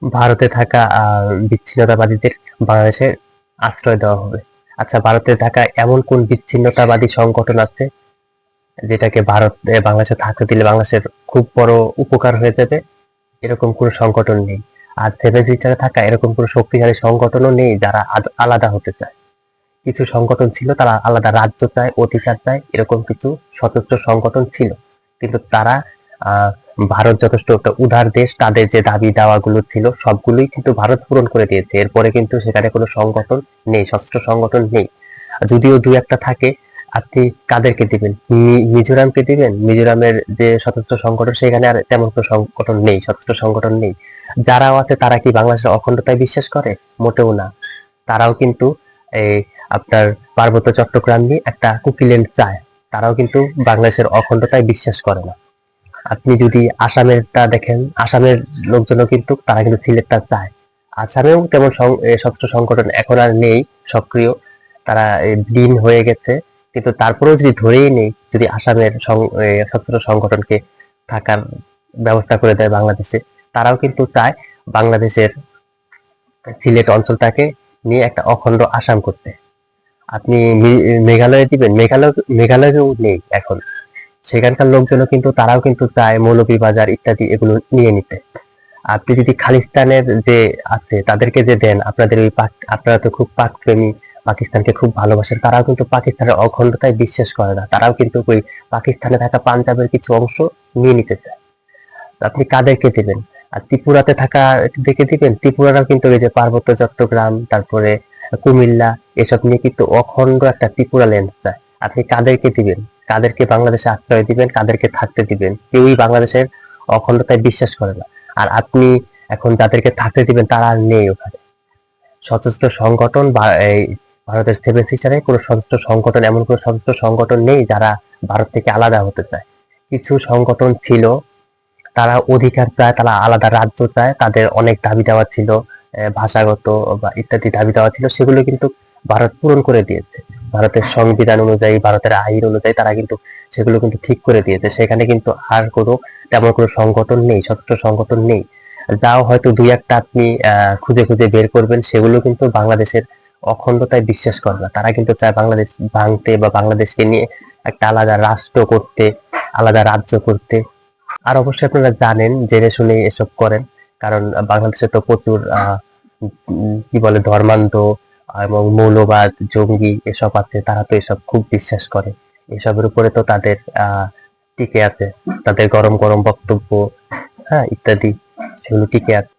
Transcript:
ভারতে থাকা বিচ্ছিন্নতাবাদীদের বাংলাদেশে আশ্রয় দেওয়া হবে। আচ্ছা, ভারতে থাকা এমন কোন বিচ্ছিন্নতাবাদী সংগঠন আছে যেটাকে বাংলাদেশে থাকতে দিলে বাংলাদেশের খুব বড় উপকার হয়ে যাবে? এরকম কোনো সংগঠন নেই। আর সেভেন সিস্টারে থাকা এরকম কোনো শক্তিশালী সংগঠনও নেই যারা আলাদা হতে চায়। কিছু সংগঠন ছিল তারা আলাদা রাজ্য চায়, অধিকার চায়, এরকম কিছু সশস্ত্র সংগঠন ছিল, কিন্তু তারা আহ ভারত যথেষ্ট একটা উদার দেশ, তাদের যে দাবি দাওয়াগুলো ছিল সবগুলোই কিন্তু ভারত পূরণ করে দিয়েছে। এরপরে কিন্তু সেখানে কোনো সংগঠন নেই, সশস্ত্র সংগঠন নেই। যদিও দুই একটা থাকে, আপনি কাদেরকে দিবেন? মিজোরামকে দিবেন? মিজোরামের যে সশস্ত্র সংগঠন সেখানে আর তেমন কোনো সংগঠন নেই, সশস্ত্র সংগঠন নেই। যারাও আছে তারা কি বাংলাদেশের অখণ্ডতায় বিশ্বাস করে? মোটেও না। তারাও কিন্তু এই আপনার পার্বত্য চট্টগ্রাম নিয়ে একটা কুকিল্যান্ড চায়। তারাও কিন্তু বাংলাদেশের অখণ্ডতায় বিশ্বাস করে না। আপনি যদি আসামেরটা দেখেন, আসামের লোকজনও কিন্তু তারা কিন্তু সিলেটটা চায়। আসামেও তেমন সশস্ত্র সংগঠন এখন আর নেই সক্রিয়, তারা বিলীন হয়ে গেছে। কিন্তু তারপরেও যদি ধরেই নেই, যদি আসামের সশস্ত্র সংগঠনকে থাকার ব্যবস্থা করে দেয় বাংলাদেশে, তারাও কিন্তু চায় বাংলাদেশের সিলেট অঞ্চলটাকে নিয়ে একটা অখণ্ড আসাম করতে। আপনি মেঘালয়ে দিবেন? মেঘালয়েও নেই এখন। সেখানকার লোকজনও কিন্তু তারাও কিন্তু চায় মৌলভীবাজার ইত্যাদি এগুলো নিয়ে নিতে। আপনি যদি খালিস্তানের যে আছে তাদেরকে যে দেন, আপনাদের ওই আপনারা তো খুব পাক প্রেমী, পাকিস্তানকে খুব ভালোবাসেন, তারাও কিন্তু পাকিস্তানের অখণ্ডতায় বিশ্বাস করে না। তারাও কিন্তু ওই পাকিস্তানে থাকা পাঞ্জাবের কিছু অংশ নিয়ে নিতে চায়। আপনি কাদেরকে দিবেন? আর ত্রিপুরাতে থাকা দেখে দিবেন? ত্রিপুরারাও কিন্তু এই যে পার্বত্য চট্টগ্রাম, তারপরে কুমিল্লা, এসব নিয়ে কিন্তু অখণ্ড একটা ত্রিপুরা ল্যান্ড চায়। আপনি কাদেরকে দিবেন? কাদেরকে বাংলাদেশে আশ্রয় দিবেন? কাদেরকে থাকতে দিবেন? কেউই বাংলাদেশের অখণ্ডতায় বিশ্বাস করে না। আর আপনি এখন যাদেরকে থাকতে দিবেন তারা আর নেই ওখানে। সশস্ত্র সংগঠন বা এই ভারতের সেভেন সিস্টারে কোনো সশস্ত্র সংগঠন, এমন কোনো সশস্ত্র সংগঠন নেই যারা ভারত থেকে আলাদা হতে চায়। কিছু সংগঠন ছিল, তারা অধিকার চায়, তারা আলাদা রাজ্য চায়, তাদের অনেক দাবি দেওয়া ছিল, ভাষাগত বা ইত্যাদি দাবি দেওয়া ছিল, সেগুলো কিন্তু ভারত পূরণ করে দিয়েছে। ভারতের সংবিধান অনুযায়ী, ভারতের আইন অনুযায়ী তারা কিন্তু সেগুলো কিন্তু ঠিক করে দিয়েছে। সেখানে কিন্তু আর কোনো তেমন কোনো সংগঠন নেই, সশস্ত্র সংগঠন নেই। যাও হয়তো দুই একটা আপনি খুঁজে খুঁজে বের করবেন, সেগুলো কিন্তু বাংলাদেশের অখণ্ডতায় বিশ্বাস করে না। তারা কিন্তু চায় বাংলাদেশ ভাঙতে বা বাংলাদেশকে নিয়ে একটা আলাদা রাষ্ট্র করতে, আলাদা রাজ্য করতে। আর অবশ্যই আপনারা জানেন, জেনে শুনে এসব করেন, কারণ বাংলাদেশে তো প্রচুর কি বলে ধর্মান্ধ এবং মৌলবাদ, জঙ্গি এসব আছে, তারা তো এসব খুব বিশ্বাস করে। এসবের উপরে তো তাদের টিকে আছে, তাদের গরম গরম বক্তব্য, হ্যাঁ ইত্যাদি, সেগুলো টিকে আছে।